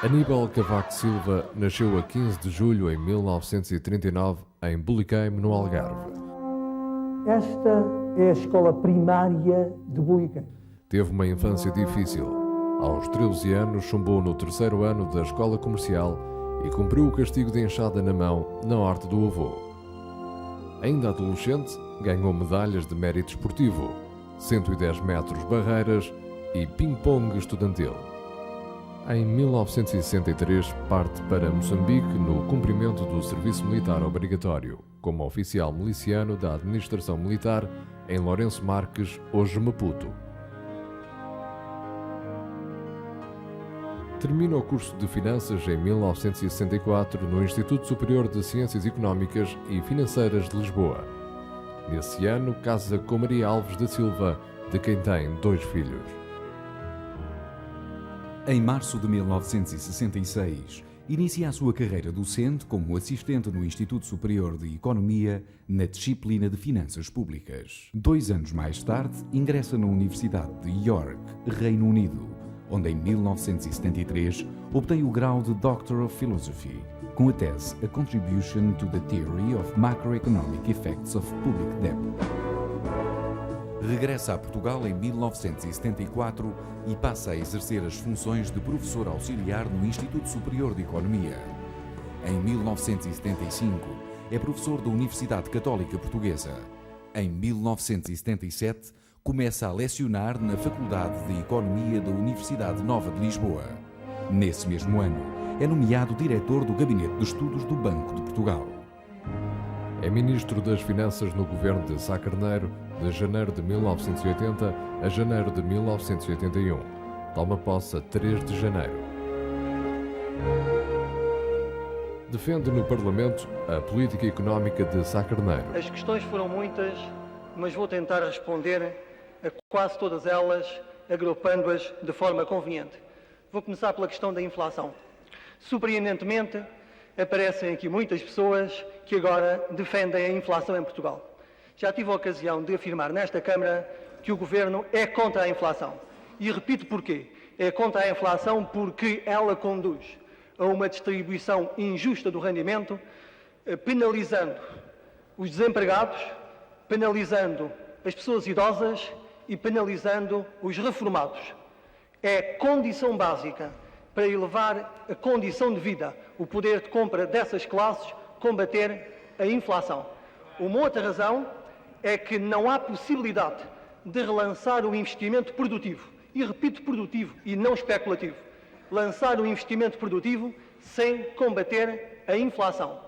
Aníbal Cavaco Silva nasceu a 15 de julho de 1939 em Bulicame, no Algarve. Esta é a escola primária de Bulicame. Teve uma infância difícil. Aos 13 anos, chumbou no terceiro ano da escola comercial e cumpriu o castigo de enxada na mão na horta do avô. Ainda adolescente, ganhou medalhas de mérito esportivo, 110 metros barreiras e ping-pong estudantil. Em 1963, parte para Moçambique no cumprimento do serviço militar obrigatório, como oficial miliciano da administração militar em Lourenço Marques, hoje Maputo. Termina o curso de Finanças em 1964 no Instituto Superior de Ciências Económicas e Financeiras de Lisboa. Nesse ano, casa com Maria Alves da Silva, de quem tem 2 filhos. Em março de 1966, inicia a sua carreira docente como assistente no Instituto Superior de Economia na disciplina de Finanças Públicas. 2 anos mais tarde, ingressa na Universidade de York, Reino Unido, onde em 1973 obtém o grau de Doctor of Philosophy, com a tese A Contribution to the Theory of Macroeconomic Effects of Public Debt. Regressa a Portugal em 1974 e passa a exercer as funções de professor auxiliar no Instituto Superior de Economia. Em 1975, é professor da Universidade Católica Portuguesa. Em 1977, começa a lecionar na Faculdade de Economia da Universidade Nova de Lisboa. Nesse mesmo ano, é nomeado diretor do Gabinete de Estudos do Banco de Portugal. É ministro das Finanças no governo de Sá Carneiro, de janeiro de 1980 a janeiro de 1981. Toma posse a 3 de janeiro. Defende no Parlamento a política económica de Sá Carneiro. As questões foram muitas, mas vou tentar responder a quase todas elas, agrupando-as de forma conveniente. Vou começar pela questão da inflação. Surpreendentemente, aparecem aqui muitas pessoas que agora defendem a inflação em Portugal. Já tive a ocasião de afirmar nesta Câmara que o Governo é contra a inflação. E repito porquê. É contra a inflação porque ela conduz a uma distribuição injusta do rendimento, penalizando os desempregados, penalizando as pessoas idosas e penalizando os reformados. É condição básica para elevar a condição de vida, o poder de compra dessas classes, combater a inflação. Uma outra razão é que não há possibilidade de relançar o investimento produtivo. E repito, produtivo e não especulativo. Lançar o investimento produtivo sem combater a inflação.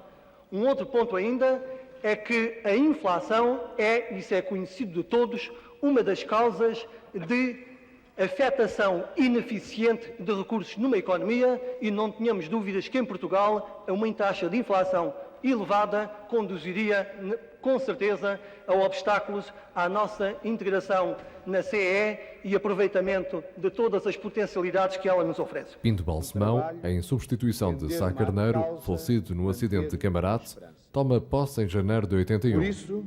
Um outro ponto ainda é que a inflação é, isso é conhecido de todos, uma das causas de afetação ineficiente de recursos numa economia e não tenhamos dúvidas que em Portugal uma taxa de inflação elevada conduziria com certeza a obstáculos à nossa integração na CE e aproveitamento de todas as potencialidades que ela nos oferece. Pinto Balsemão, em substituição de Sá Carneiro, falecido no acidente de Camarate, toma posse em janeiro de 81. Por isso,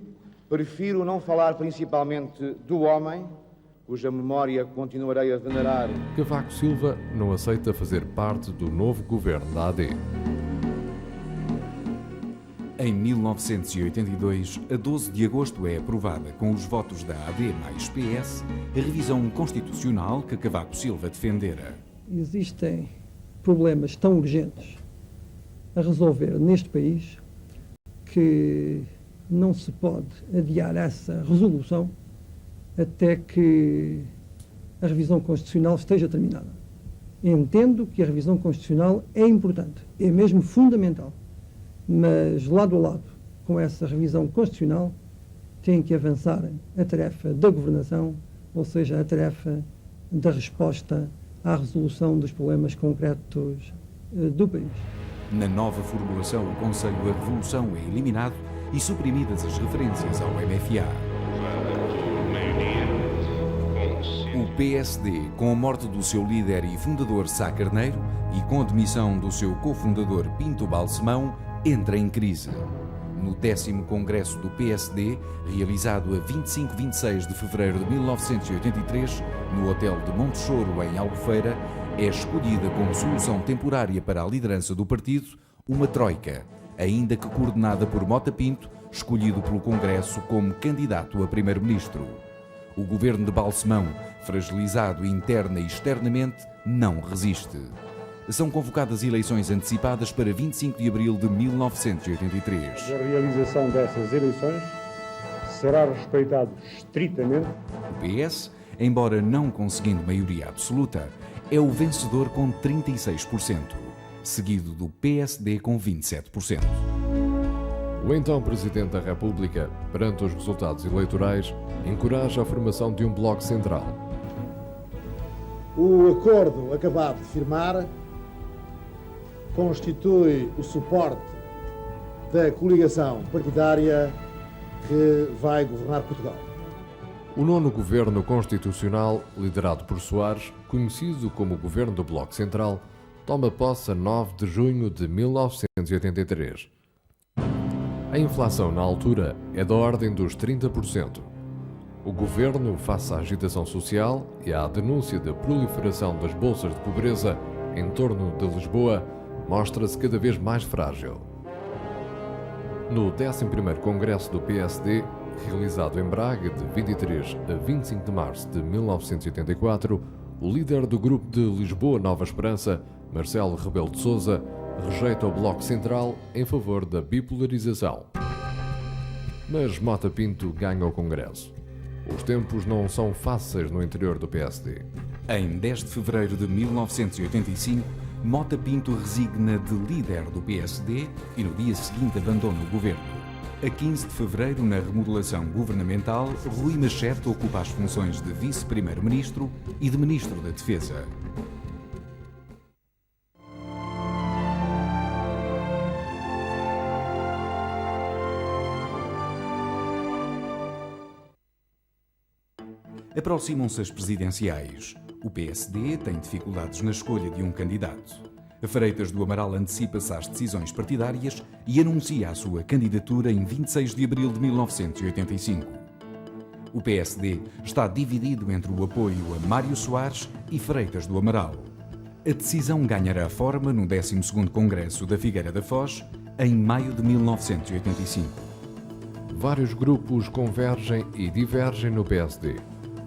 prefiro não falar principalmente do homem, cuja memória continuarei a venerar. Cavaco Silva não aceita fazer parte do novo governo da AD. Em 1982, a 12 de agosto, é aprovada com os votos da AD mais PS a revisão constitucional que Cavaco Silva defendera. Existem problemas tão urgentes a resolver neste país que não se pode adiar essa resolução até que a revisão constitucional esteja terminada. Entendo que a revisão constitucional é importante, é mesmo fundamental, mas lado a lado com essa revisão constitucional tem que avançar a tarefa da governação, ou seja, a tarefa da resposta à resolução dos problemas concretos do país. Na nova formulação, o Conselho da Revolução é eliminado e suprimidas as referências ao MFA. O PSD, com a morte do seu líder e fundador Sá Carneiro e com a demissão do seu cofundador Pinto Balsemão, entra em crise. No 10º Congresso do PSD, realizado a 25-26 de fevereiro de 1983, no Hotel de Monte Choro, em Albufeira, é escolhida como solução temporária para a liderança do partido uma troika, ainda que coordenada por Mota Pinto, escolhido pelo Congresso como candidato a primeiro-ministro. O governo de Balsemão, fragilizado interna e externamente, não resiste. São convocadas eleições antecipadas para 25 de abril de 1983. A realização dessas eleições será respeitado estritamente. O PS, embora não conseguindo maioria absoluta, é o vencedor com 36%, seguido do PSD com 27%. O então Presidente da República, perante os resultados eleitorais, encoraja a formação de um bloco central. O acordo acabado de firmar constitui o suporte da coligação partidária que vai governar Portugal. O nono governo constitucional, liderado por Soares, conhecido como o Governo do Bloco Central, toma posse a 9 de junho de 1983. A inflação na altura é da ordem dos 30%. O governo, face à agitação social e à denúncia da proliferação das bolsas de pobreza em torno de Lisboa, mostra-se cada vez mais frágil. No 11º Congresso do PSD, realizado em Braga de 23 a 25 de março de 1984, o líder do grupo de Lisboa Nova Esperança, Marcelo Rebelo de Sousa, rejeita o Bloco Central em favor da bipolarização. Mas Mota Pinto ganha o Congresso. Os tempos não são fáceis no interior do PSD. Em 10 de fevereiro de 1985, Mota Pinto resigna de líder do PSD e no dia seguinte abandona o governo. A 15 de fevereiro, na remodelação governamental, Rui Machete ocupa as funções de vice-primeiro-ministro e de ministro da Defesa. Aproximam-se as presidenciais. O PSD tem dificuldades na escolha de um candidato. A Freitas do Amaral antecipa-se às decisões partidárias e anuncia a sua candidatura em 26 de abril de 1985. O PSD está dividido entre o apoio a Mário Soares e Freitas do Amaral. A decisão ganhará forma no 12º Congresso da Figueira da Foz, em maio de 1985. Vários grupos convergem e divergem no PSD.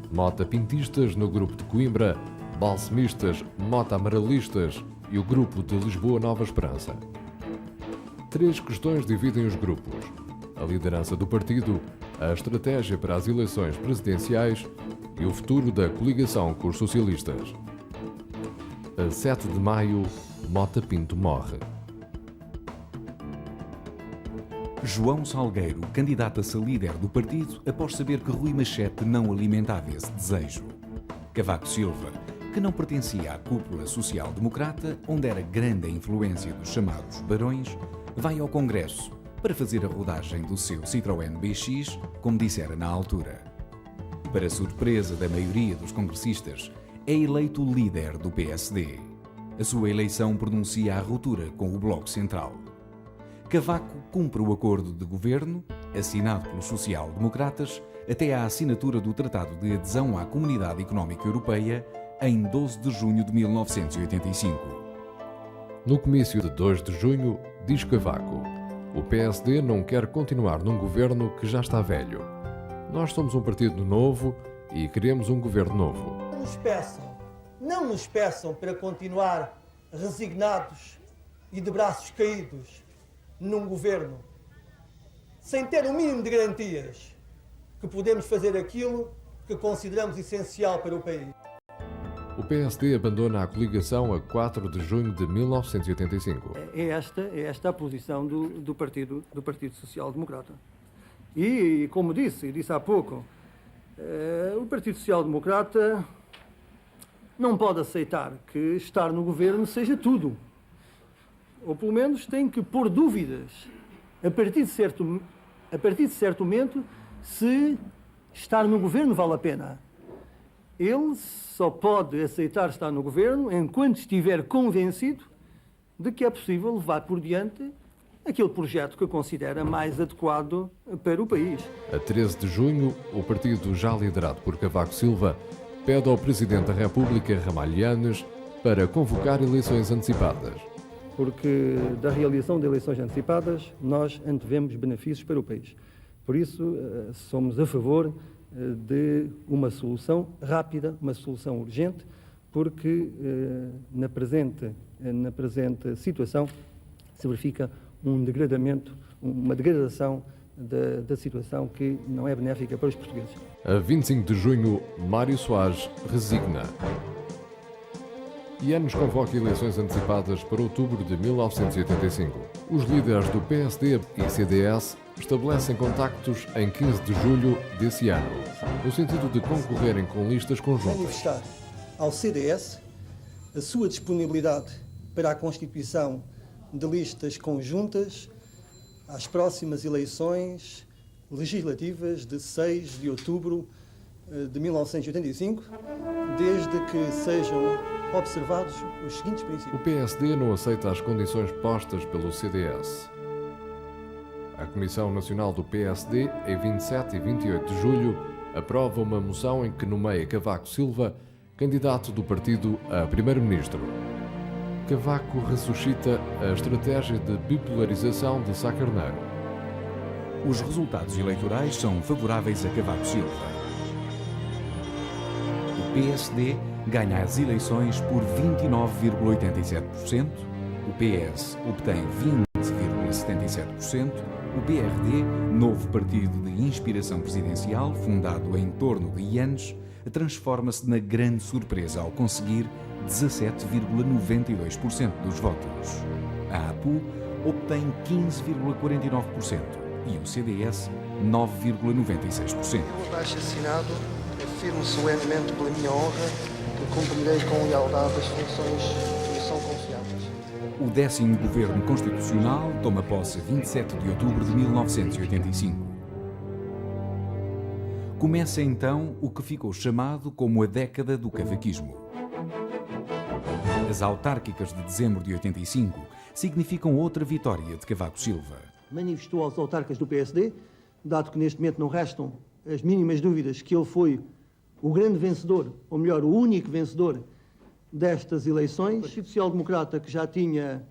Mota Pintistas no grupo de Coimbra, Balsemistas, Mota Amaralistas e o grupo de Lisboa Nova Esperança. Três questões dividem os grupos: a liderança do partido, a estratégia para as eleições presidenciais e o futuro da coligação com os socialistas. A 7 de maio, Mota Pinto morre. João Salgueiro candidata-se a líder do partido após saber que Rui Machete não alimentava esse desejo. Cavaco Silva, que não pertencia à cúpula social-democrata, onde era grande a influência dos chamados barões, vai ao Congresso para fazer a rodagem do seu Citroën BX, como dissera na altura. Para surpresa da maioria dos congressistas, é eleito líder do PSD. A sua eleição pronuncia a ruptura com o Bloco Central. Cavaco cumpre o acordo de governo, assinado pelos social-democratas, até à assinatura do Tratado de Adesão à Comunidade Económica Europeia, em 12 de junho de 1985. No comício de 2 de junho, diz Cavaco: o PSD não quer continuar num governo que já está velho. Nós somos um partido novo e queremos um governo novo. Não nos peçam para continuar resignados e de braços caídos num governo, sem ter o mínimo de garantias que podemos fazer aquilo que consideramos essencial para o país. O PSD abandona a coligação a 4 de junho de 1985. É esta a posição do Partido Social Democrata. E, como disse há pouco, o Partido Social Democrata não pode aceitar que estar no governo seja tudo. Ou pelo menos tem que pôr dúvidas, a partir de certo momento, se estar no governo vale a pena. Ele só pode aceitar estar no governo enquanto estiver convencido de que é possível levar por diante aquele projeto que considera mais adequado para o país. A 13 de junho, o partido, já liderado por Cavaco Silva, pede ao Presidente da República, Ramalhianes, para convocar eleições antecipadas. Porque da realização de eleições antecipadas nós antevemos benefícios para o país. Por isso, somos a favor de uma solução rápida, uma solução urgente, porque na presente situação se verifica uma degradação da situação que não é benéfica para os portugueses. A 25 de junho, Mário Soares resigna. Ianes convoca eleições antecipadas para outubro de 1985. Os líderes do PSD e CDS estabelecem contactos em 15 de julho desse ano, no sentido de concorrerem com listas conjuntas. Manifestar ao CDS a sua disponibilidade para a constituição de listas conjuntas às próximas eleições legislativas de 6 de outubro de 1985, desde que sejam observados os seguintes princípios. O PSD não aceita as condições postas pelo CDS. A Comissão Nacional do PSD, em 27 e 28 de julho, aprova uma moção em que nomeia Cavaco Silva candidato do partido a primeiro-ministro. Cavaco ressuscita a estratégia de bipolarização de Sá Carneiro. Os resultados eleitorais são favoráveis a Cavaco Silva. O PSD ganha as eleições por 29,87%, o PS obtém 20,77%, o PRD, novo partido de inspiração presidencial fundado em torno de Ianes, transforma-se na grande surpresa ao conseguir 17,92% dos votos. A APU obtém 15,49% e o CDS 9,96%. Abaixo assinado, afirmo solenemente pela minha honra que cumprirei com lealdade as funções que me são confiadas. O 10º Governo Constitucional toma posse 27 de outubro de 1985. Começa então o que ficou chamado como a década do cavaquismo. As autárquicas de dezembro de 85 significam outra vitória de Cavaco Silva. Manifestou aos autarcas do PSD, dado que neste momento não restam as mínimas dúvidas que ele foi o grande vencedor, ou melhor, o único vencedor destas eleições. O Partido Social Democrata, que já tinha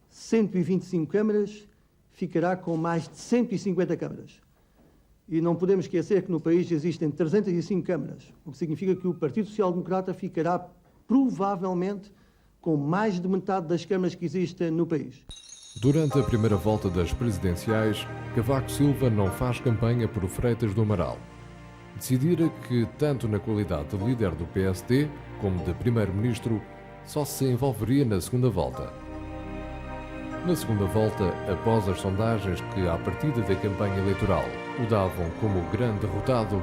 125 câmaras, ficará com mais de 150 câmaras. E não podemos esquecer que no país existem 305 câmaras, o que significa que o Partido Social Democrata ficará provavelmente com mais de metade das câmaras que existem no país. Durante a primeira volta das presidenciais, Cavaco Silva não faz campanha por Freitas do Amaral. Decidira que, tanto na qualidade de líder do PSD como de primeiro-ministro, só se envolveria na segunda volta. Na segunda volta, após as sondagens que, à partida da campanha eleitoral, o davam como grande derrotado,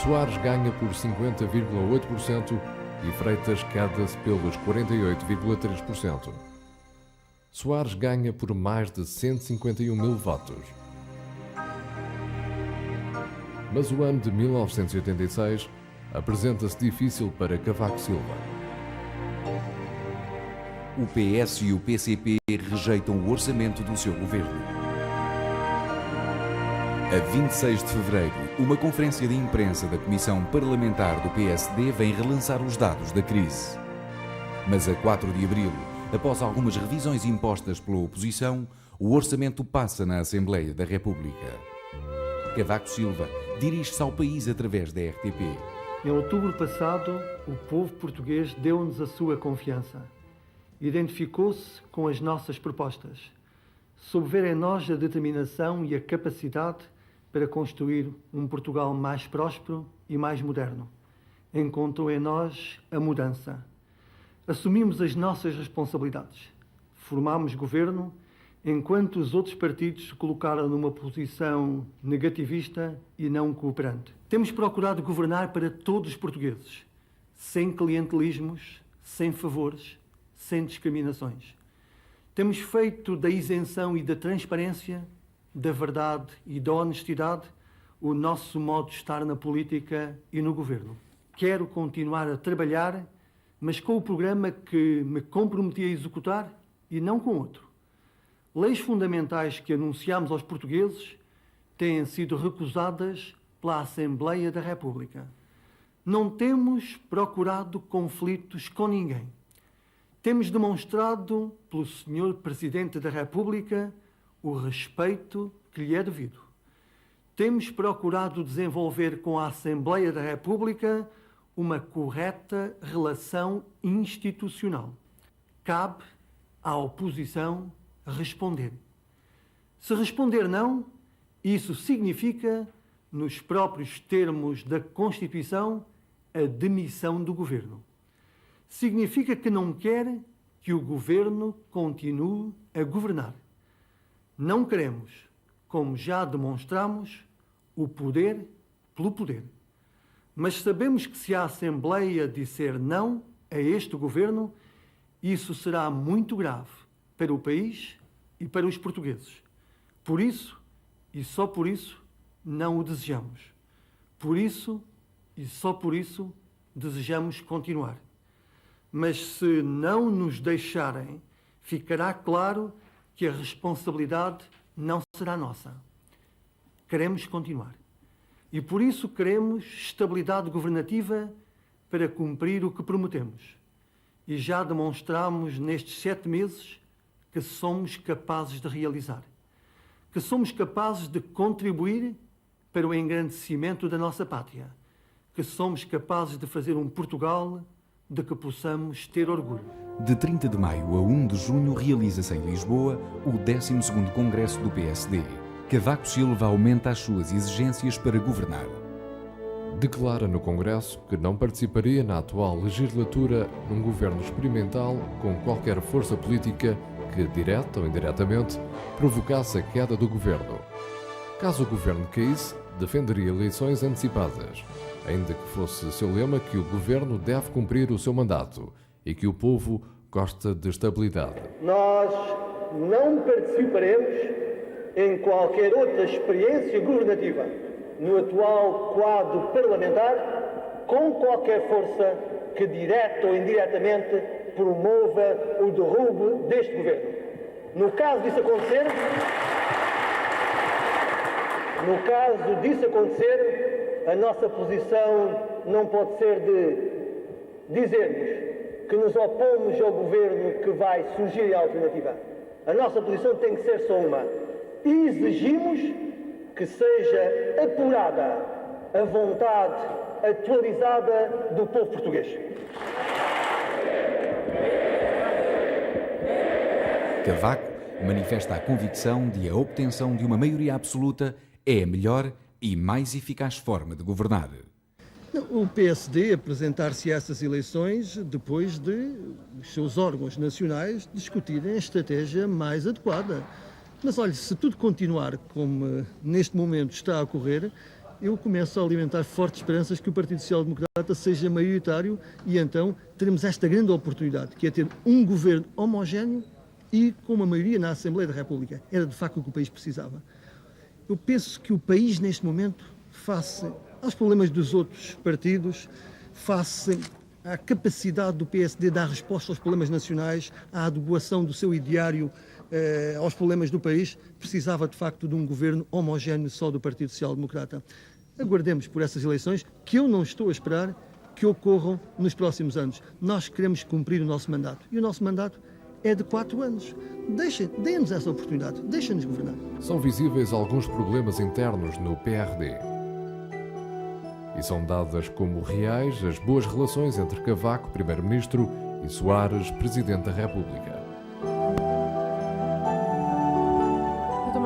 Soares ganha por 50,8% e Freitas queda-se pelos 48,3%. Soares ganha por mais de 151 mil votos. Mas o ano de 1986 apresenta-se difícil para Cavaco Silva. O PS e o PCP rejeitam o orçamento do seu governo. A 26 de fevereiro, uma conferência de imprensa da Comissão Parlamentar do PSD vem relançar os dados da crise. Mas a 4 de abril, após algumas revisões impostas pela oposição, o orçamento passa na Assembleia da República. Cavaco Silva dirige-se ao país através da RTP. Em outubro passado, o povo português deu-nos a sua confiança. Identificou-se com as nossas propostas. Soube ver em nós a determinação e a capacidade para construir um Portugal mais próspero e mais moderno. Encontrou em nós a mudança. Assumimos as nossas responsabilidades. Formámos governo, enquanto os outros partidos se colocaram numa posição negativista e não cooperante. Temos procurado governar para todos os portugueses, sem clientelismos, sem favores, sem discriminações. Temos feito da isenção e da transparência, da verdade e da honestidade o nosso modo de estar na política e no governo. Quero continuar a trabalhar, mas com o programa que me comprometi a executar e não com outro. Leis fundamentais que anunciámos aos portugueses têm sido recusadas pela Assembleia da República. Não temos procurado conflitos com ninguém. Temos demonstrado pelo Sr. Presidente da República o respeito que lhe é devido. Temos procurado desenvolver com a Assembleia da República uma correta relação institucional. Cabe à oposição responder. Se responder não, isso significa, nos próprios termos da Constituição, a demissão do governo. Significa que não quer que o governo continue a governar. Não queremos, como já demonstramos, o poder pelo poder. Mas sabemos que se a Assembleia disser não a este governo, isso será muito grave para o país e para os portugueses. Por isso, e só por isso, não o desejamos. Por isso, e só por isso, desejamos continuar. Mas se não nos deixarem, ficará claro que a responsabilidade não será nossa. Queremos continuar. E por isso queremos estabilidade governativa para cumprir o que prometemos. E já demonstramos nestes 7 meses que somos capazes de realizar. Que somos capazes de contribuir para o engrandecimento da nossa pátria. Que somos capazes de fazer um Portugal de que possamos ter orgulho. De 30 de maio a 1 de junho realiza-se em Lisboa o 12º Congresso do PSD. Cavaco Silva aumenta as suas exigências para governar. Declara no Congresso que não participaria na atual legislatura num governo experimental com qualquer força política que, direta ou indiretamente, provocasse a queda do governo. Caso o governo caísse, defenderia eleições antecipadas, ainda que fosse seu lema que o governo deve cumprir o seu mandato e que o povo gosta de estabilidade. Nós não participaremos em qualquer outra experiência governativa no atual quadro parlamentar com qualquer força que, direta ou indiretamente, promova o derrubo deste governo. No caso disso acontecer, a nossa posição não pode ser de dizermos que nos opomos ao governo que vai surgir em alternativa. A nossa posição tem que ser só uma. Exigimos que seja apurada a vontade atualizada do povo português. Cavaco manifesta a convicção de a obtenção de uma maioria absoluta é a melhor e mais eficaz forma de governar. O PSD apresentar-se a essas eleições depois de os seus órgãos nacionais discutirem a estratégia mais adequada. Mas olha, se tudo continuar como neste momento está a ocorrer, eu começo a alimentar fortes esperanças que o Partido Social Democrata seja maioritário e então teremos esta grande oportunidade, que é ter um governo homogéneo e com uma maioria na Assembleia da República. Era de facto o que o país precisava. Eu penso que o país neste momento, face aos problemas dos outros partidos, face à capacidade do PSD de dar resposta aos problemas nacionais, à adequação do seu ideário aos problemas do país, precisava de facto de um governo homogéneo só do Partido Social Democrata. Aguardemos por essas eleições, que eu não estou a esperar que ocorram nos próximos anos. Nós queremos cumprir o nosso mandato. E o nosso mandato é de 4 anos. Deem-nos essa oportunidade, deixem-nos governar. São visíveis alguns problemas internos no PRD. E são dadas como reais as boas relações entre Cavaco, Primeiro-Ministro, e Soares, Presidente da República.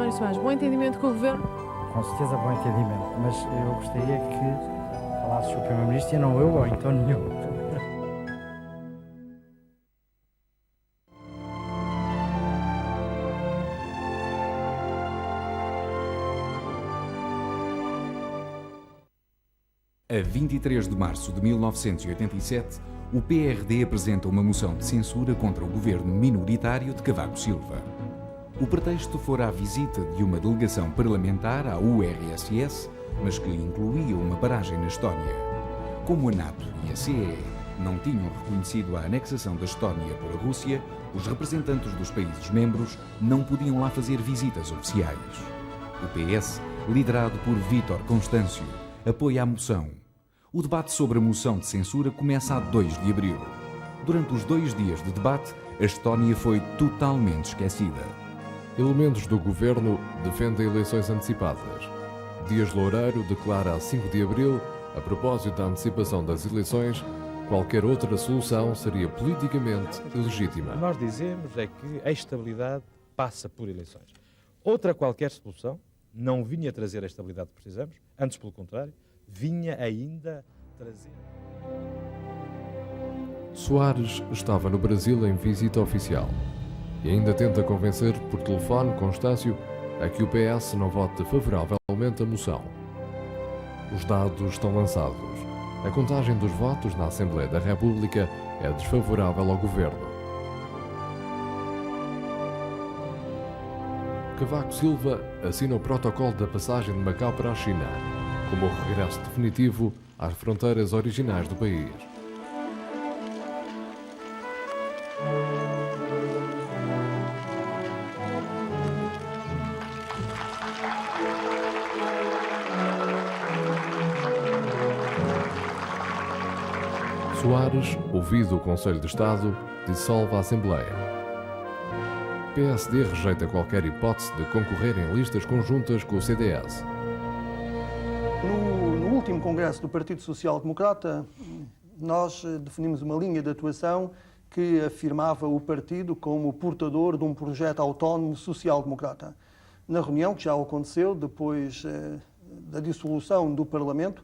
Soares, bom entendimento com o Governo? Com certeza bom entendimento, mas eu gostaria que falasses o Primeiro-Ministro e não eu ou então nenhum. A 23 de março de 1987, o PRD apresenta uma moção de censura contra o governo minoritário de Cavaco Silva. O pretexto fora a visita de uma delegação parlamentar à URSS, mas que incluía uma paragem na Estónia. Como a NATO e a CEE não tinham reconhecido a anexação da Estónia pela Rússia, os representantes dos países membros não podiam lá fazer visitas oficiais. O PS, liderado por Vítor Constâncio, apoia a moção. O debate sobre a moção de censura começa a 2 de abril. Durante os 2 dias de debate, a Estónia foi totalmente esquecida. Elementos do governo defendem eleições antecipadas. Dias Loureiro declara a 5 de abril, a propósito da antecipação das eleições, qualquer outra solução seria politicamente ilegítima. Nós dizemos é que a estabilidade passa por eleições. Outra qualquer solução não vinha trazer a estabilidade que precisamos, antes pelo contrário, vinha ainda trazer... Soares estava no Brasil em visita oficial e ainda tenta convencer por telefone Constâncio a que o PS não vote favoravelmente a moção. Os dados estão lançados. A contagem dos votos na Assembleia da República é desfavorável ao governo. Cavaco Silva assina o protocolo da passagem de Macau para a China, como o regresso definitivo às fronteiras originais do país. Soares, ouvido o Conselho de Estado, dissolve a Assembleia. O PSD rejeita qualquer hipótese de concorrer em listas conjuntas com o CDS. No último congresso do Partido Social Democrata, nós definimos uma linha de atuação que afirmava o partido como portador de um projeto autónomo social-democrata. Na reunião que já aconteceu, depois da dissolução do Parlamento,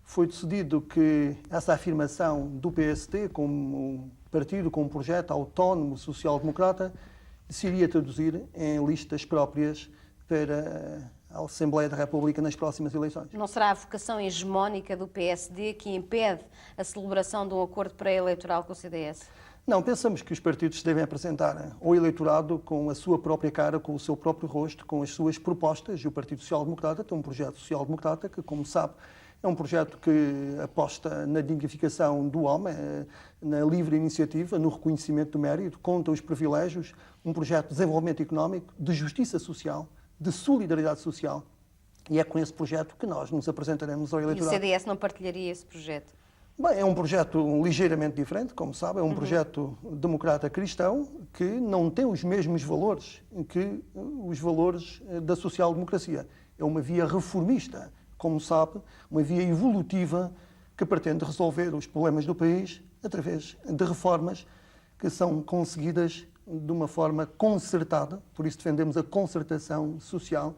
foi decidido que essa afirmação do PSD como partido com um projeto autónomo social-democrata se iria traduzir em listas próprias para a Assembleia da República nas próximas eleições. Não será a vocação hegemónica do PSD que impede a celebração de um acordo pré-eleitoral com o CDS? Não, pensamos que os partidos devem apresentar ao eleitorado com a sua própria cara, com o seu próprio rosto, com as suas propostas. E o Partido Social Democrata tem um projeto social-democrata que, como sabe, é um projeto que aposta na dignificação do homem, na livre iniciativa, no reconhecimento do mérito, contra os privilégios, um projeto de desenvolvimento económico, de justiça social, de solidariedade social. E é com esse projeto que nós nos apresentaremos ao eleitorado. E o CDS não partilharia esse projeto? Bem, é um projeto ligeiramente diferente, como sabe, é um projeto democrata cristão que não tem os mesmos valores que os valores da social-democracia. É uma via reformista, como sabe, uma via evolutiva que pretende resolver os problemas do país através de reformas que são conseguidas de uma forma concertada, por isso defendemos a concertação social,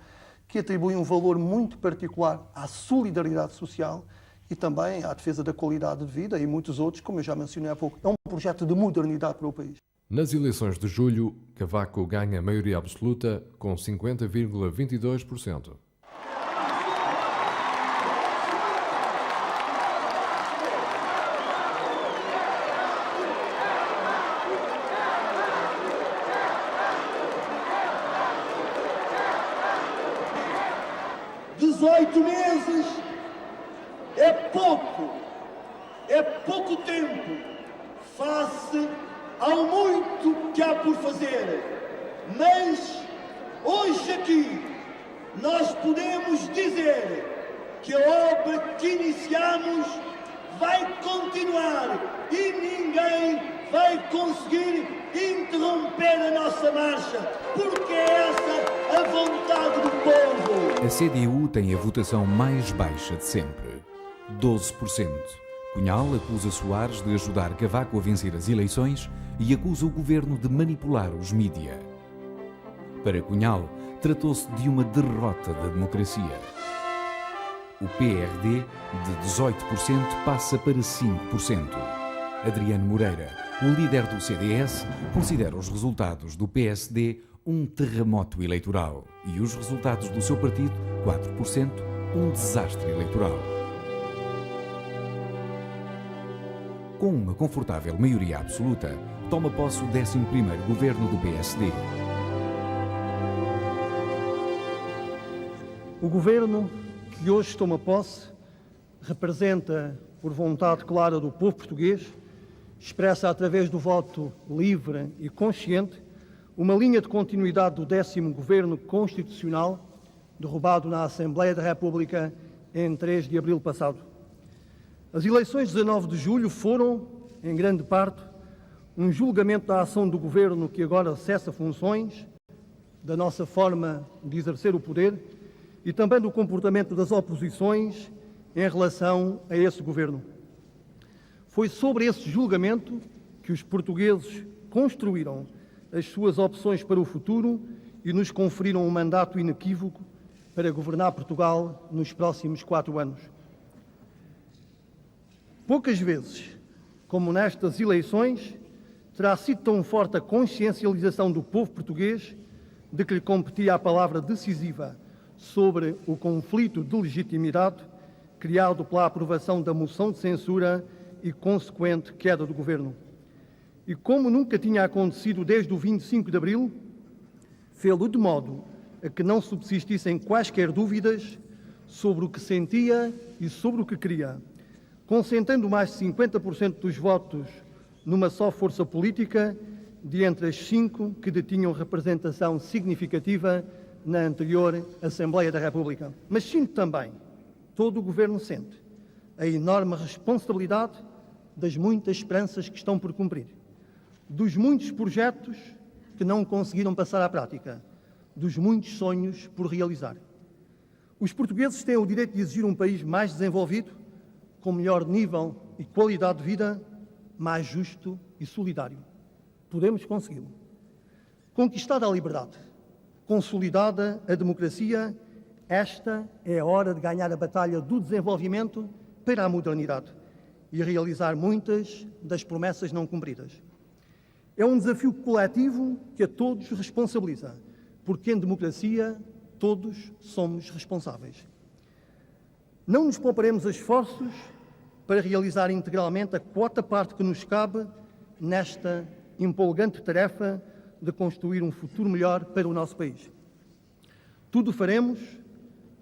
que atribui um valor muito particular à solidariedade social e também à defesa da qualidade de vida e muitos outros, como eu já mencionei há pouco. É um projeto de modernidade para o país. Nas eleições de julho, Cavaco ganha a maioria absoluta com 50,22%. É pouco tempo face ao muito que há por fazer, mas hoje aqui nós podemos dizer que a obra que iniciamos vai continuar e ninguém vai conseguir interromper a nossa marcha, porque é essa a vontade do povo. A CDU tem a votação mais baixa de sempre, 12%. Cunhal acusa Soares de ajudar Cavaco a vencer as eleições e acusa o governo de manipular os mídia. Para Cunhal, tratou-se de uma derrota da democracia. O PRD, de 18%, passa para 5%. Adriano Moreira, o líder do CDS, considera os resultados do PSD um terremoto eleitoral e os resultados do seu partido, 4%, um desastre eleitoral. Com uma confortável maioria absoluta, toma posse o 11º governo do PSD. O governo que hoje toma posse representa, por vontade clara do povo português, expressa através do voto livre e consciente, uma linha de continuidade do 10º governo constitucional derrubado na Assembleia da República em 3 de abril passado. As eleições de 19 de julho foram, em grande parte, um julgamento da ação do Governo que agora cessa funções, da nossa forma de exercer o poder e também do comportamento das oposições em relação a esse Governo. Foi sobre esse julgamento que os portugueses construíram as suas opções para o futuro e nos conferiram um mandato inequívoco para governar Portugal nos próximos 4 anos. Poucas vezes, como nestas eleições, terá sido tão forte a consciencialização do povo português de que lhe competia a palavra decisiva sobre o conflito de legitimidade criado pela aprovação da moção de censura e consequente queda do Governo. E como nunca tinha acontecido desde o 25 de Abril, fê-lo de modo a que não subsistissem quaisquer dúvidas sobre o que sentia e sobre o que queria, concentrando mais de 50% dos votos numa só força política, de entre as 5 que detinham representação significativa na anterior Assembleia da República. Mas sinto também, todo o Governo sente, a enorme responsabilidade das muitas esperanças que estão por cumprir, dos muitos projetos que não conseguiram passar à prática, dos muitos sonhos por realizar. Os portugueses têm o direito de exigir um país mais desenvolvido, com melhor nível e qualidade de vida, mais justo e solidário. Podemos consegui-lo. Conquistada a liberdade, consolidada a democracia, esta é a hora de ganhar a batalha do desenvolvimento para a modernidade e realizar muitas das promessas não cumpridas. É um desafio coletivo que a todos responsabiliza, porque em democracia todos somos responsáveis. Não nos pouparemos esforços para realizar integralmente a quota parte que nos cabe nesta empolgante tarefa de construir um futuro melhor para o nosso país. Tudo faremos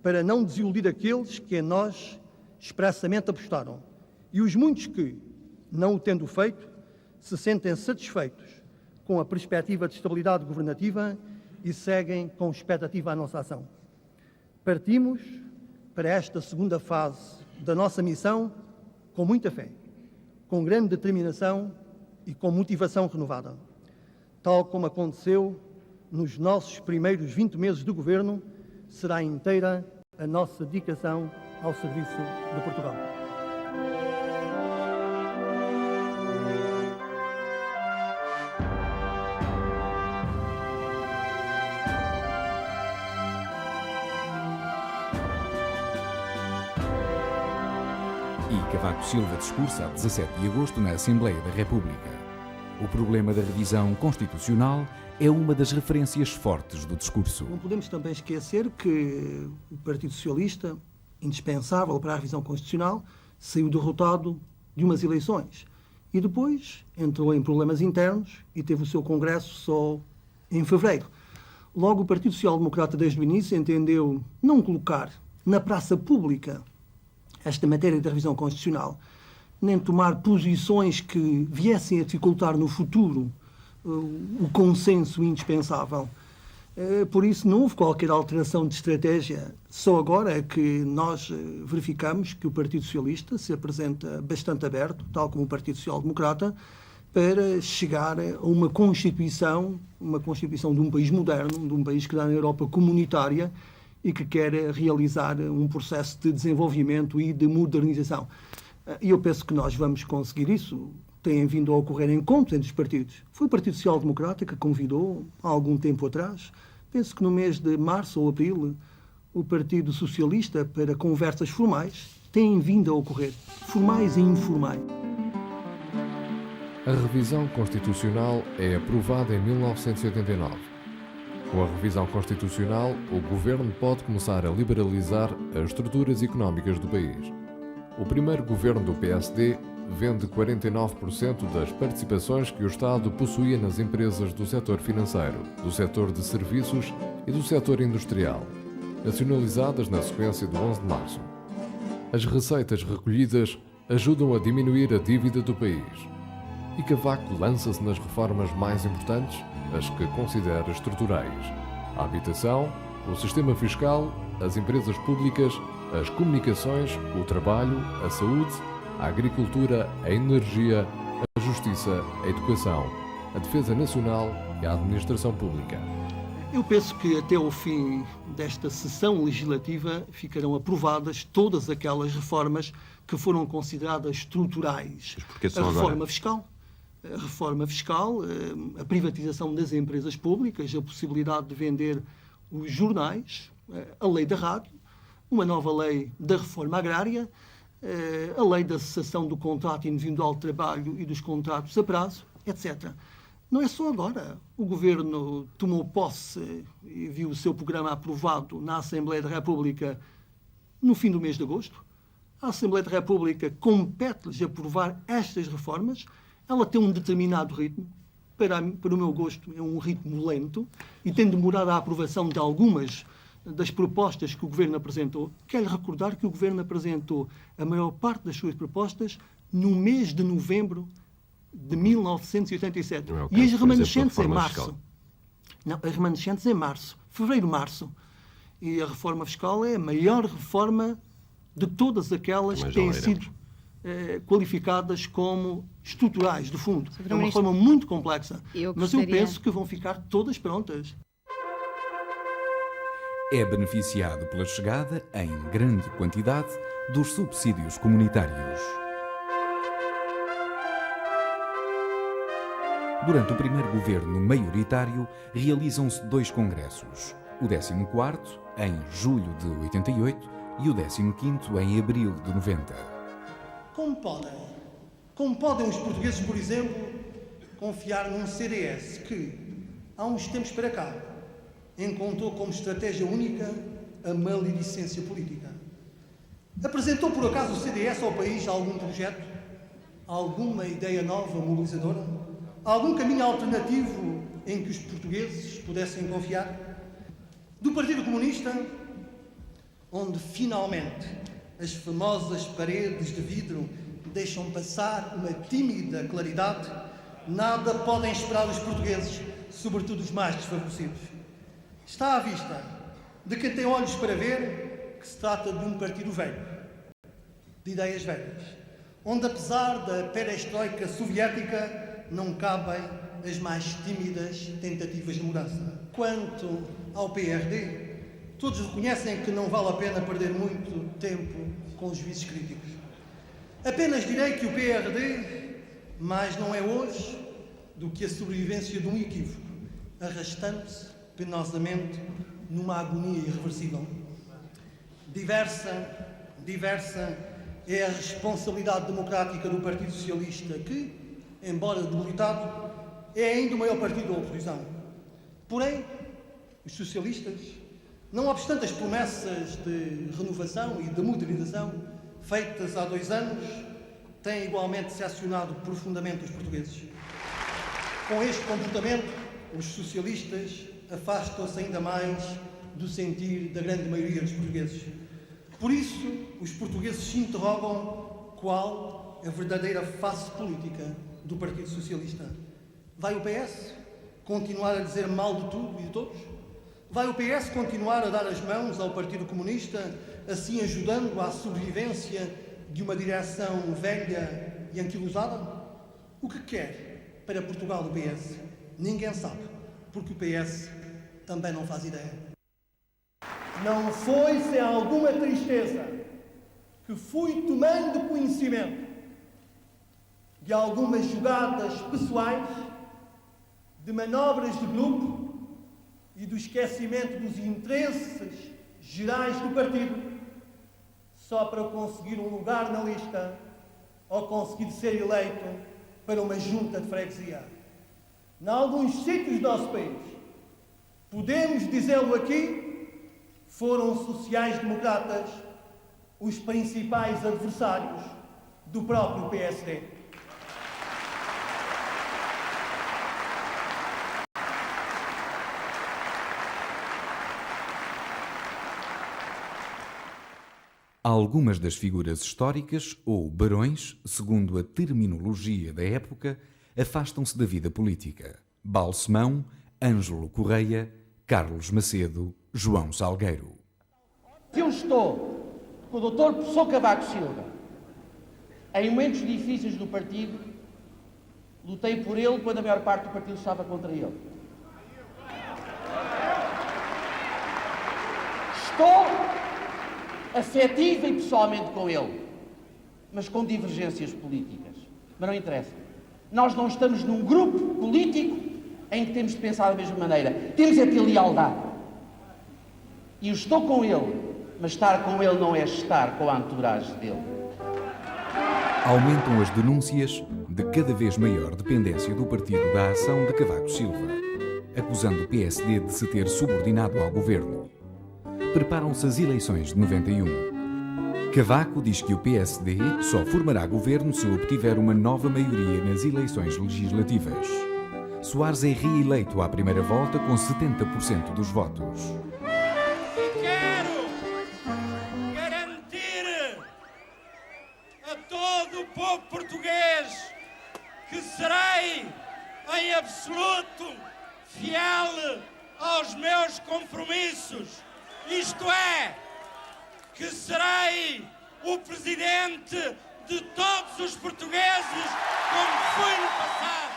para não desiludir aqueles que em nós expressamente apostaram e os muitos que, não o tendo feito, se sentem satisfeitos com a perspectiva de estabilidade governativa e seguem com expectativa a nossa ação. Partimos para esta segunda fase da nossa missão com muita fé, com grande determinação e com motivação renovada. Tal como aconteceu nos nossos primeiros 20 meses de governo, será inteira a nossa dedicação ao serviço de Portugal. Cavaco Silva discursa a 17 de agosto na Assembleia da República. O problema da revisão constitucional é uma das referências fortes do discurso. Não podemos também esquecer que o Partido Socialista, indispensável para a revisão constitucional, saiu derrotado de umas eleições e depois entrou em problemas internos e teve o seu congresso só em fevereiro. Logo, o Partido Social Democrata, desde o início, entendeu não colocar na praça pública esta matéria da revisão constitucional, nem tomar posições que viessem a dificultar no futuro o consenso indispensável. Por isso não houve qualquer alteração de estratégia. Só agora é que nós verificamos que o Partido Socialista se apresenta bastante aberto, tal como o Partido Social Democrata, para chegar a uma Constituição de um país moderno, de um país que dá na Europa comunitária, e que quer realizar um processo de desenvolvimento e de modernização. E eu penso que nós vamos conseguir isso. Têm vindo a ocorrer encontros entre os partidos. Foi o Partido Social Democrata que convidou, há algum tempo atrás, penso que no mês de março ou abril, o Partido Socialista para conversas formais. Têm vindo a ocorrer, formais e informais. A revisão constitucional é aprovada em 1989. Com a revisão constitucional, o Governo pode começar a liberalizar as estruturas económicas do país. O primeiro governo do PSD vende 49% das participações que o Estado possuía nas empresas do setor financeiro, do setor de serviços e do setor industrial, nacionalizadas na sequência do 11 de março. As receitas recolhidas ajudam a diminuir a dívida do país. E Cavaco lança-se nas reformas mais importantes, as que considera estruturais: a habitação, o sistema fiscal, as empresas públicas, as comunicações, o trabalho, a saúde, a agricultura, a energia, a justiça. justiça, a educação, a defesa nacional e a administração pública. Eu penso que até ao fim desta sessão legislativa ficarão aprovadas todas aquelas reformas que foram consideradas estruturais. A reforma fiscal, a privatização das empresas públicas, a possibilidade de vender os jornais, a lei da rádio, uma nova lei da reforma agrária, a lei da cessação do contrato individual de trabalho e dos contratos a prazo, etc. Não é só agora. O Governo tomou posse e viu o seu programa aprovado na Assembleia da República no fim do mês de agosto. A Assembleia da República compete-lhes aprovar estas reformas. Ela tem um determinado ritmo. Para o meu gosto, é um ritmo lento e tem demorado a aprovação de algumas das propostas que o Governo apresentou. Quero recordar que o Governo apresentou a maior parte das suas propostas no mês de novembro de 1987. E as remanescentes em março. Não, as remanescentes em março. Fevereiro, março. E a reforma fiscal é a maior reforma de todas aquelas que têm sido qualificadas como estruturais, de fundo. É uma reforma muito complexa. Mas eu penso que vão ficar todas prontas. É beneficiado pela chegada, em grande quantidade, dos subsídios comunitários. Durante o primeiro governo maioritário, realizam-se 2 congressos. O 14º, em julho de 88, e o 15º, em abril de 90. Como podem os portugueses, por exemplo, confiar num CDS que, há uns tempos para cá, encontrou como estratégia única a maledicência política? Apresentou, por acaso, o CDS ao país algum projeto? Alguma ideia nova, mobilizadora? Algum caminho alternativo em que os portugueses pudessem confiar? Do Partido Comunista, onde finalmente as famosas paredes de vidro deixam passar uma tímida claridade, nada podem esperar os portugueses, sobretudo os mais desfavorecidos. Está à vista de quem tem olhos para ver que se trata de um partido velho, de ideias velhas, onde, apesar da perestroika soviética, não cabem as mais tímidas tentativas de mudança. Quanto ao PRD, todos reconhecem que não vale a pena perder muito tempo com os juízes críticos. Apenas direi que o PRD mais não é hoje do que a sobrevivência de um equívoco, arrastando-se penosamente numa agonia irreversível. Diversa é a responsabilidade democrática do Partido Socialista que, embora debilitado, é ainda o maior partido da oposição. Porém, os socialistas, não obstante as promessas de renovação e de modernização feitas há 2 anos, têm igualmente decepcionado profundamente os portugueses. Com este comportamento, os socialistas afastam-se ainda mais do sentir da grande maioria dos portugueses. Por isso, os portugueses se interrogam qual a verdadeira face política do Partido Socialista. Vai o PS continuar a dizer mal de tudo e de todos? Vai o PS continuar a dar as mãos ao Partido Comunista, assim ajudando à sobrevivência de uma direção velha e anquilosada? O que quer para Portugal o PS? Ninguém sabe, porque o PS também não faz ideia. Não foi sem alguma tristeza que fui tomando conhecimento de algumas jogadas pessoais, de manobras de grupo e do esquecimento dos interesses gerais do partido, só para conseguir um lugar na lista ou conseguir ser eleito para uma junta de freguesia. Em alguns sítios do nosso país, podemos dizê-lo aqui, foram sociais-democratas os principais adversários do próprio PSD. Algumas das figuras históricas, ou barões, segundo a terminologia da época, afastam-se da vida política. Balsemão, Ângelo Correia, Carlos Macedo, João Salgueiro. Se eu estou com o Dr. Professor Cavaco Silva em momentos difíceis do partido, Lutei por ele quando a maior parte do partido estava contra ele. Estou afetiva e pessoalmente com ele, mas com divergências políticas. Mas não interessa. Nós não estamos num grupo político em que temos de pensar da mesma maneira. Temos é ter lealdade. E eu estou com ele, mas estar com ele não é estar com a entourage dele. Aumentam as denúncias de cada vez maior dependência do partido da ação de Cavaco Silva, acusando o PSD de se ter subordinado ao governo. Preparam-se as eleições de 91. Cavaco diz que o PSD só formará governo se obtiver uma nova maioria nas eleições legislativas. Soares é reeleito à primeira volta com 70% dos votos. E quero garantir a todo o povo português que serei em absoluto fiel aos meus compromissos. Isto é, que serei o presidente de todos os portugueses, como fui no passado.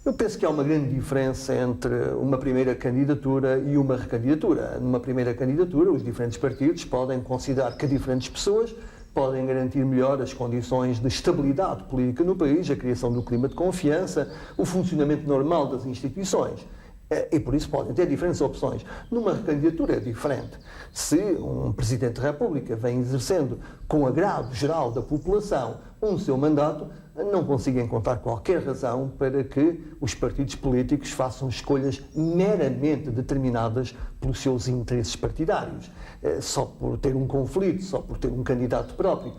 Eu penso que há uma grande diferença entre uma primeira candidatura e uma recandidatura. Numa primeira candidatura, os diferentes partidos podem considerar que diferentes pessoas podem garantir melhor as condições de estabilidade política no país, a criação do clima de confiança, o funcionamento normal das instituições. E por isso podem ter diferentes opções. Numa recandidatura é diferente. Se um Presidente da República vem exercendo com agrado geral da população seu mandato, não consigo encontrar qualquer razão para que os partidos políticos façam escolhas meramente determinadas pelos seus interesses partidários, só por ter um conflito, só por ter um candidato próprio.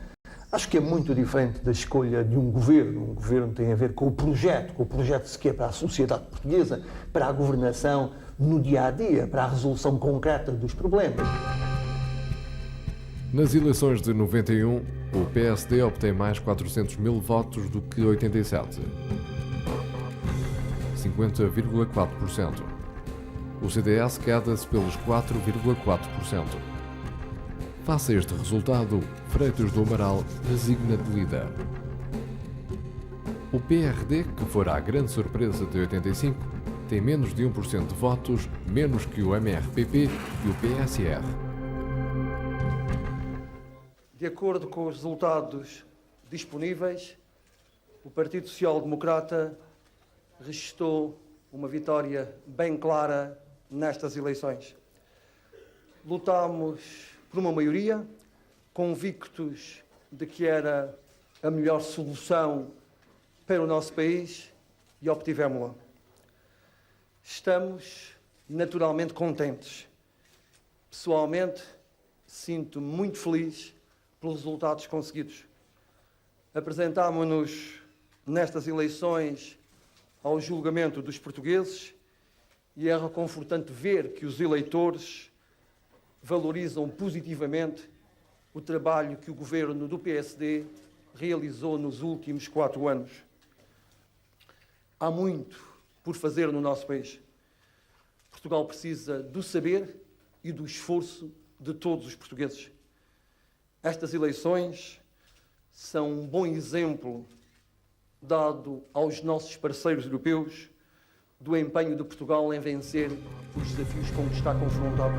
Acho que é muito diferente da escolha de um governo. Um governo tem a ver com o projeto sequer para a sociedade portuguesa, para a governação no dia-a-dia, para a resolução concreta dos problemas. Nas eleições de 91, o PSD obtém mais 400 mil votos do que 87. 50,4%. O CDS queda-se pelos 4,4%. Face a este resultado, Freitas do Amaral resigna de líder. O PRD, que fora a grande surpresa de 85, tem menos de 1% de votos, menos que o MRPP e o PSR. De acordo com os resultados disponíveis, o Partido Social Democrata registou uma vitória bem clara nestas eleições. Lutámos por uma maioria, convictos de que era a melhor solução para o nosso país e obtivemos-la. Estamos naturalmente contentes. Pessoalmente, sinto-me muito feliz pelos resultados conseguidos. Apresentámo-nos nestas eleições ao julgamento dos portugueses e é reconfortante ver que os eleitores valorizam positivamente o trabalho que o governo do PSD realizou nos últimos 4 anos. Há muito por fazer no nosso país. Portugal precisa do saber e do esforço de todos os portugueses. Estas eleições são um bom exemplo dado aos nossos parceiros europeus do empenho de Portugal em vencer os desafios com que está confrontado.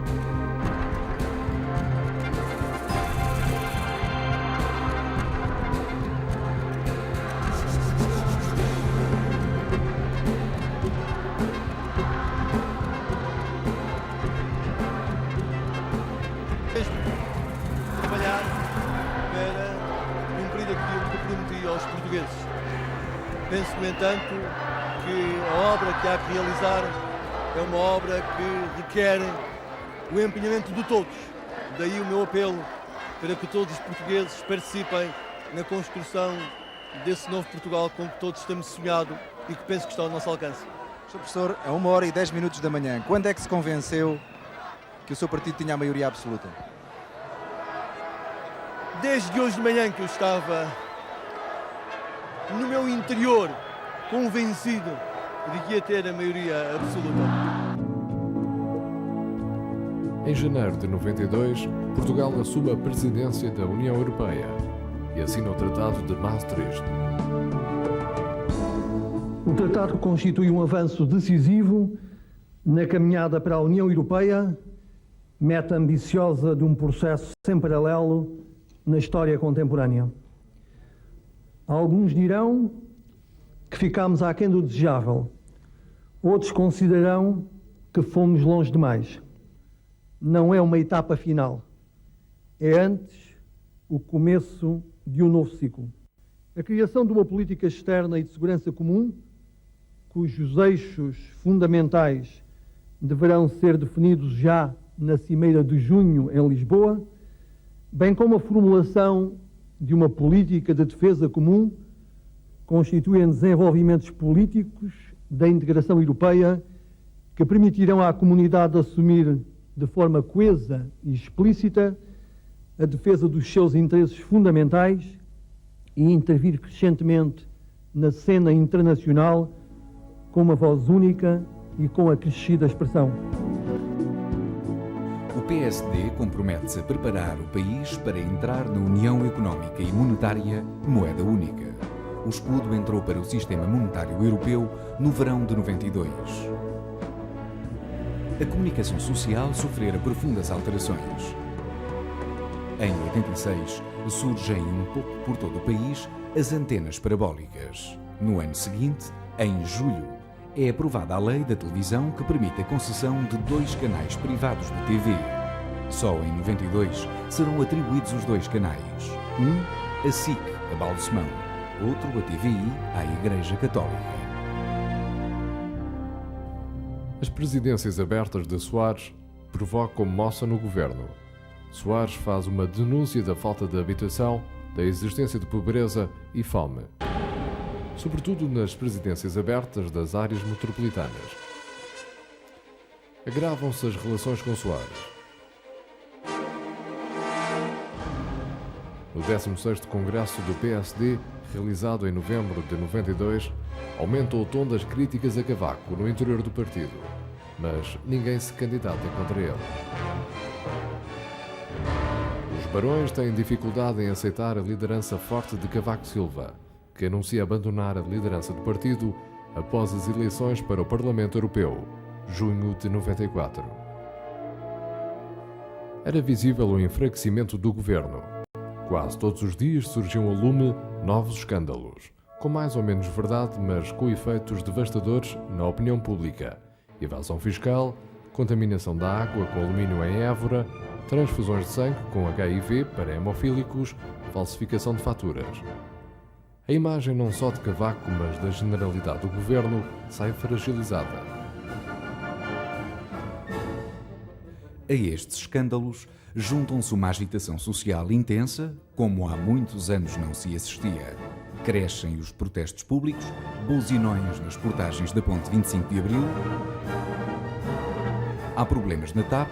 Trabalhar para cumprir aquilo que prometi aos portugueses. Penso, no entanto, que a obra que há que realizar é uma obra que requer o empenhamento de todos. Daí o meu apelo para que todos os portugueses participem na construção desse novo Portugal com que todos estamos sonhados e que penso que está ao nosso alcance. Sr. Professor, a 1h10 da manhã, quando é que se convenceu que o seu partido tinha a maioria absoluta? Desde hoje de manhã que eu estava no meu interior convencido de que ia ter a maioria absoluta. Em janeiro de 92, Portugal assume a presidência da União Europeia e assina o Tratado de Maastricht. O Tratado constitui um avanço decisivo na caminhada para a União Europeia, meta ambiciosa de um processo sem paralelo na história contemporânea. Alguns dirão que ficámos aquém do desejável. Outros considerarão que fomos longe demais. Não é uma etapa final. É antes o começo de um novo ciclo. A criação de uma política externa e de segurança comum, cujos eixos fundamentais deverão ser definidos já na Cimeira de junho em Lisboa, bem como a formulação de uma política de defesa comum, constituem desenvolvimentos políticos da integração europeia que permitirão à comunidade assumir de forma coesa e explícita a defesa dos seus interesses fundamentais e intervir crescentemente na cena internacional com uma voz única e com acrescida expressão. O PSD compromete-se a preparar o país para entrar na União Económica e Monetária, moeda única. O escudo entrou para o sistema monetário europeu no verão de 92. A comunicação social sofrera profundas alterações. Em 86, surgem um pouco por todo o país as antenas parabólicas. No ano seguinte, em julho, é aprovada a lei da televisão que permite a concessão de 2 canais privados de TV. Só em 92 serão atribuídos os 2 canais. Um, a SIC, a Balsemão. Outro, a TVI, à Igreja Católica. As presidências abertas de Soares provocam moça no governo. Soares faz uma denúncia da falta de habitação, da existência de pobreza e fome, sobretudo nas presidências abertas das áreas metropolitanas. Agravam-se as relações com Soares. No 16º Congresso do PSD, realizado em novembro de 92, aumenta o tom das críticas a Cavaco no interior do partido, mas ninguém se candidata contra ele. Os barões têm dificuldade em aceitar a liderança forte de Cavaco Silva, que anuncia abandonar a liderança do partido após as eleições para o Parlamento Europeu, junho de 94. Era visível o enfraquecimento do governo. Quase todos os dias surgiam ao lume novos escândalos, com mais ou menos verdade, mas com efeitos devastadores na opinião pública. Evasão fiscal, contaminação da água com alumínio em Évora, transfusões de sangue com HIV para hemofílicos, falsificação de faturas. A imagem não só de Cavaco, mas da generalidade do governo sai fragilizada. A estes escândalos juntam-se uma agitação social intensa, como há muitos anos não se assistia. Crescem os protestos públicos, buzinões nas portagens da Ponte 25 de Abril. Há problemas na TAP.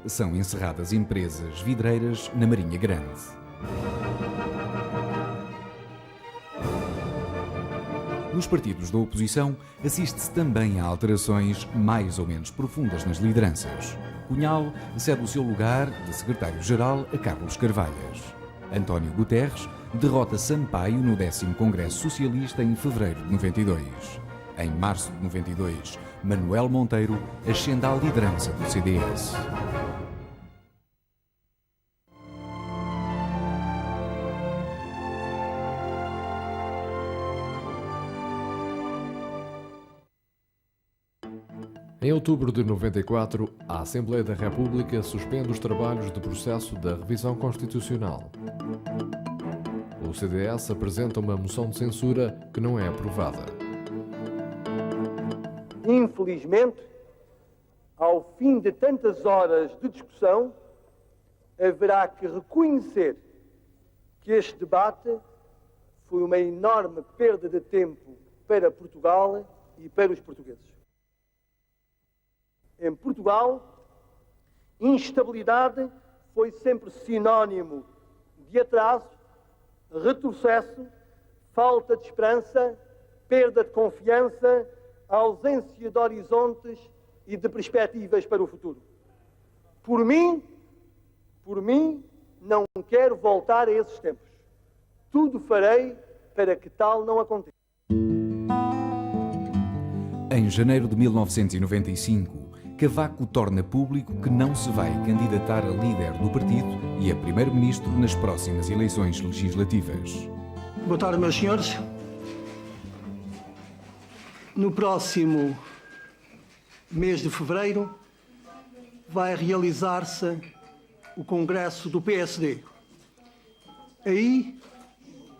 São encerradas empresas vidreiras na Marinha Grande. Nos partidos da oposição, assiste-se também a alterações mais ou menos profundas nas lideranças. Cunhal cede o seu lugar de secretário-geral a Carlos Carvalhas. António Guterres derrota Sampaio no 10º Congresso Socialista em fevereiro de 92. Em março de 92, Manuel Monteiro ascende à liderança do CDS. Em outubro de 94, a Assembleia da República suspende os trabalhos de processo da revisão constitucional. O CDS apresenta uma moção de censura que não é aprovada. Infelizmente, ao fim de tantas horas de discussão, haverá que reconhecer que este debate foi uma enorme perda de tempo para Portugal e para os portugueses. Em Portugal, instabilidade foi sempre sinónimo de atraso, retrocesso, falta de esperança, perda de confiança, ausência de horizontes e de perspectivas para o futuro. Por mim, não quero voltar a esses tempos. Tudo farei para que tal não aconteça. Em janeiro de 1995, Cavaco torna público que não se vai candidatar a líder do partido e a primeiro-ministro nas próximas eleições legislativas. Boa tarde, meus senhores. No próximo mês de fevereiro vai realizar-se o Congresso do PSD. Aí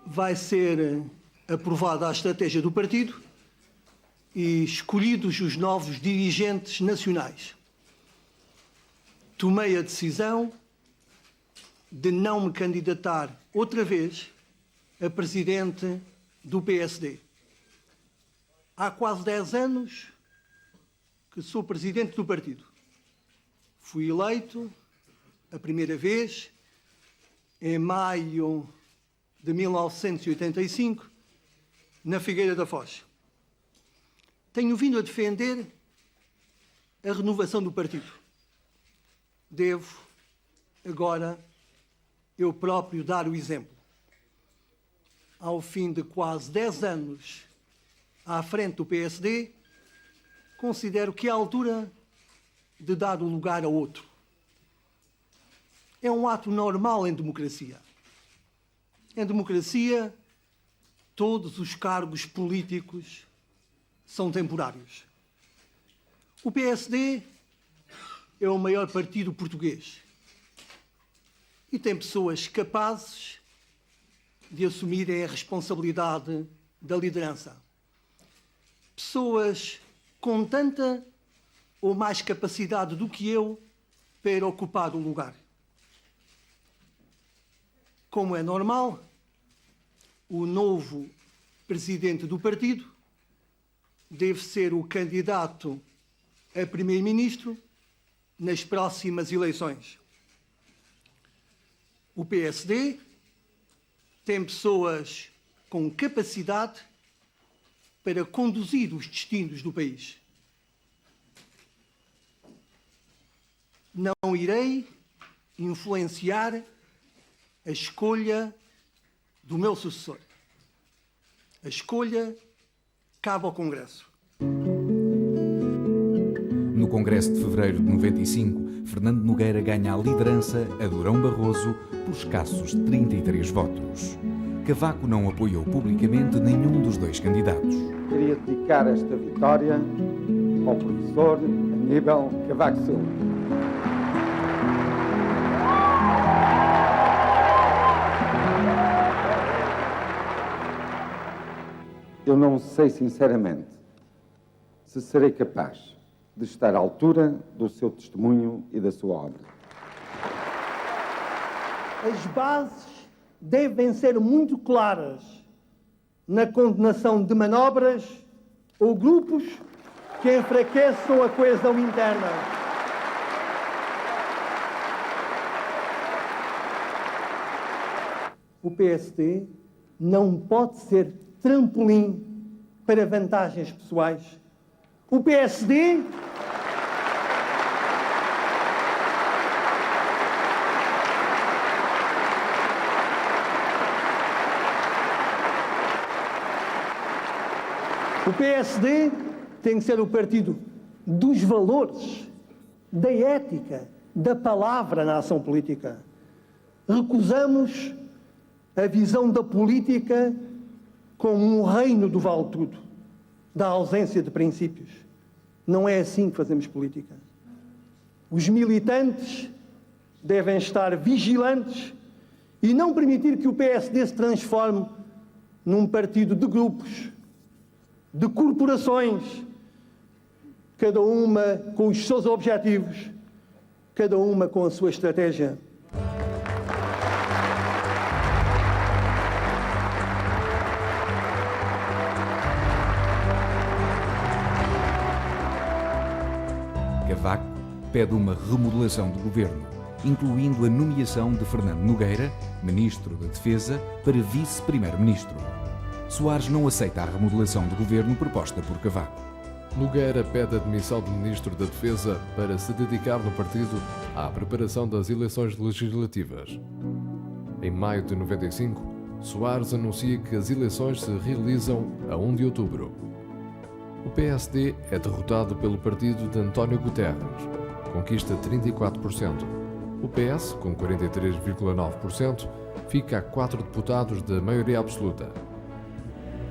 vai ser aprovada a estratégia do partido e escolhidos os novos dirigentes nacionais. Tomei a decisão de não me candidatar outra vez a presidente do PSD. Há quase 10 anos que sou presidente do partido. Fui eleito a primeira vez em maio de 1985, na Figueira da Foz. Tenho vindo a defender a renovação do partido. Devo, agora, eu próprio dar o exemplo. Ao fim de quase 10 anos à frente do PSD, considero que é a altura de dar o lugar a outro. É um ato normal em democracia. Em democracia, todos os cargos políticos são temporários. O PSD é o maior partido português e tem pessoas capazes de assumirem a responsabilidade da liderança. Pessoas com tanta ou mais capacidade do que eu para ocupar o lugar. Como é normal, o novo presidente do partido deve ser o candidato a primeiro-ministro nas próximas eleições. O PSD tem pessoas com capacidade para conduzir os destinos do país. Não irei influenciar a escolha do meu sucessor. A escolha cabe ao Congresso. No Congresso de fevereiro de 95, Fernando Nogueira ganha a liderança a Durão Barroso por escassos 33 votos. Cavaco não apoiou publicamente nenhum dos dois candidatos. Queria dedicar esta vitória ao professor Aníbal Cavaco Silva. Eu não sei sinceramente se serei capaz de estar à altura do seu testemunho e da sua obra. As bases devem ser muito claras na condenação de manobras ou grupos que enfraqueçam a coesão interna. O PSD não pode ser trampolim para vantagens pessoais. O PSD tem que ser o partido dos valores, da ética, da palavra na ação política. Recusamos a visão da política como um reino do vale-tudo, da ausência de princípios. Não é assim que fazemos política. Os militantes devem estar vigilantes e não permitir que o PSD se transforme num partido de grupos, de corporações, cada uma com os seus objetivos, cada uma com a sua estratégia. Cavaco pede uma remodelação do governo, incluindo a nomeação de Fernando Nogueira, Ministro da Defesa, para Vice-Primeiro-Ministro. Soares não aceita a remodelação do governo proposta por Cavaco. Nogueira pede a demissão do Ministro da Defesa para se dedicar no partido à preparação das eleições legislativas. Em maio de 95, Soares anuncia que as eleições se realizam a 1 de outubro. O PSD é derrotado pelo partido de António Guterres, conquista 34%. O PS, com 43,9%, fica a 4 deputados da maioria absoluta.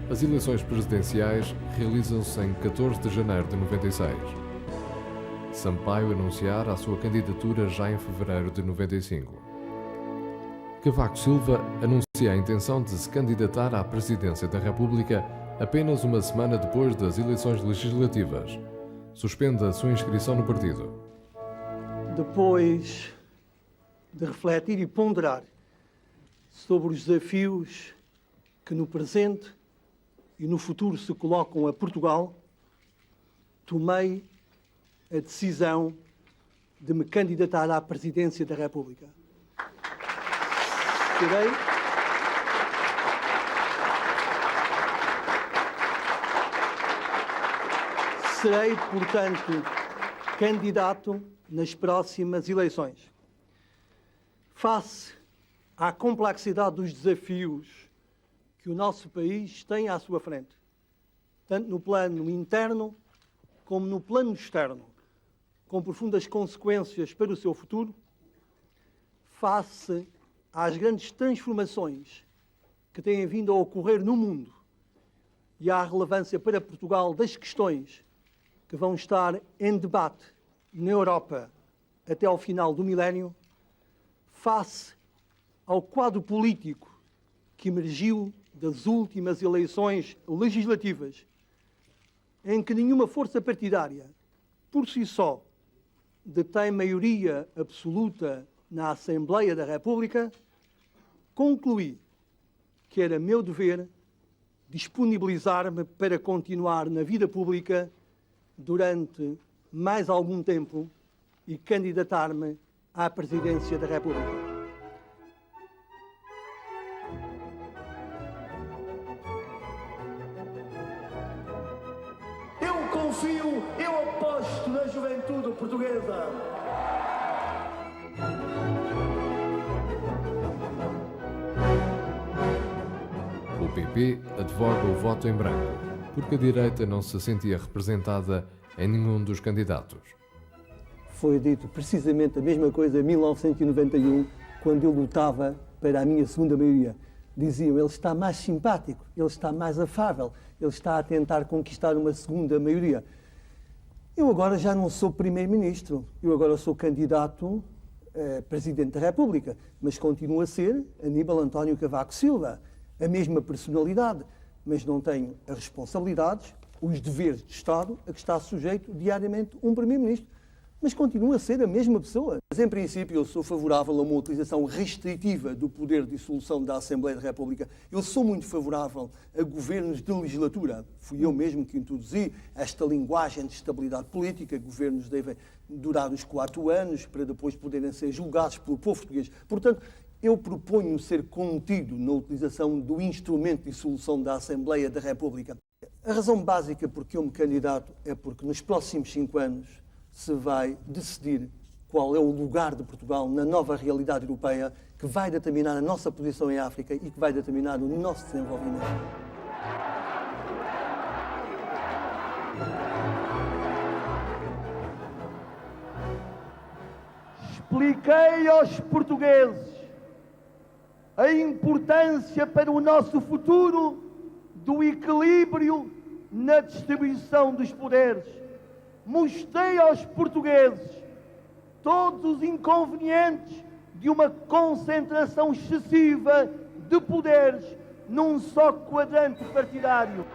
As eleições presidenciais realizam-se em 14 de janeiro de 96. Sampaio anunciar a sua candidatura já em fevereiro de 95. Cavaco Silva anuncia a intenção de se candidatar à presidência da República apenas uma semana depois das eleições legislativas. Suspende a sua inscrição no partido. Depois de refletir e ponderar sobre os desafios que no presente e no futuro se colocam a Portugal, tomei a decisão de me candidatar à presidência da República. Serei, portanto, candidato nas próximas eleições. Face à complexidade dos desafios que o nosso país tem à sua frente, tanto no plano interno como no plano externo, com profundas consequências para o seu futuro, face às grandes transformações que têm vindo a ocorrer no mundo e à relevância para Portugal das questões que vão estar em debate na Europa até ao final do milénio, face ao quadro político que emergiu das últimas eleições legislativas, em que nenhuma força partidária, por si só, detém maioria absoluta na Assembleia da República, concluí que era meu dever disponibilizar-me para continuar na vida pública durante mais algum tempo e candidatar-me à presidência da República. Eu confio, eu aposto na juventude portuguesa. O PP advoga o voto em branco, porque a direita não se sentia representada em nenhum dos candidatos. Foi dito precisamente a mesma coisa em 1991, quando eu lutava para a minha segunda maioria. Diziam, ele está mais simpático, ele está mais afável, ele está a tentar conquistar uma segunda maioria. Eu agora já não sou primeiro-ministro, eu agora sou candidato a presidente da República, mas continuo a ser Aníbal António Cavaco Silva, a mesma personalidade, mas não tenho as responsabilidades, os deveres de Estado a que está sujeito diariamente um primeiro-ministro. Mas continua a ser a mesma pessoa. Mas, em princípio, eu sou favorável a uma utilização restritiva do poder de dissolução da Assembleia da República. Eu sou muito favorável a governos de legislatura. Fui eu mesmo que introduzi esta linguagem de estabilidade política. Governos devem durar os 4 anos para depois poderem ser julgados pelo povo português. Portanto, eu proponho ser contido na utilização do instrumento de dissolução da Assembleia da República. A razão básica por que eu me candidato é porque nos próximos 5 anos se vai decidir qual é o lugar de Portugal na nova realidade europeia que vai determinar a nossa posição em África e que vai determinar o nosso desenvolvimento. Expliquei aos portugueses a importância para o nosso futuro do equilíbrio na distribuição dos poderes. Mostrei aos portugueses todos os inconvenientes de uma concentração excessiva de poderes num só quadrante partidário.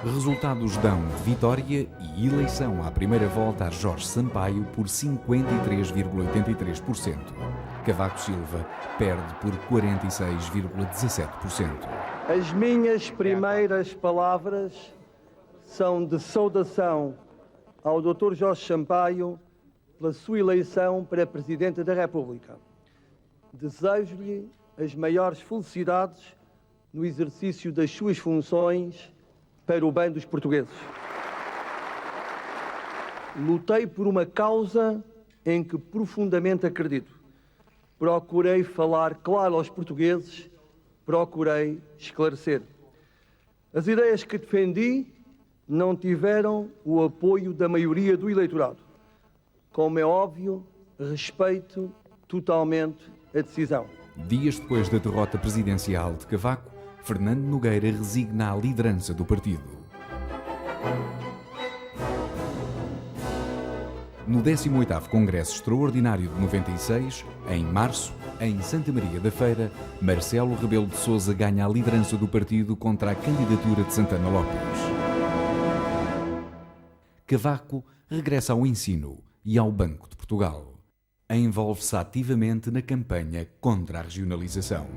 Resultados dão vitória e eleição à primeira volta a Jorge Sampaio por 53,83%. Cavaco Silva perde por 46,17%. As minhas primeiras palavras são de saudação ao Dr. Jorge Sampaio pela sua eleição para Presidente da República. Desejo-lhe as maiores felicidades no exercício das suas funções para o bem dos portugueses. Lutei por uma causa em que profundamente acredito. Procurei falar claro aos portugueses, procurei esclarecer. As ideias que defendi não tiveram o apoio da maioria do eleitorado. Como é óbvio, respeito totalmente a decisão. Dias depois da derrota presidencial de Cavaco, Fernando Nogueira resigna a liderança do partido. No 18º Congresso Extraordinário de 96, em março, em Santa Maria da Feira, Marcelo Rebelo de Sousa ganha a liderança do partido contra a candidatura de Santana Lopes. Cavaco regressa ao ensino e ao Banco de Portugal. Envolve-se ativamente na campanha contra a regionalização.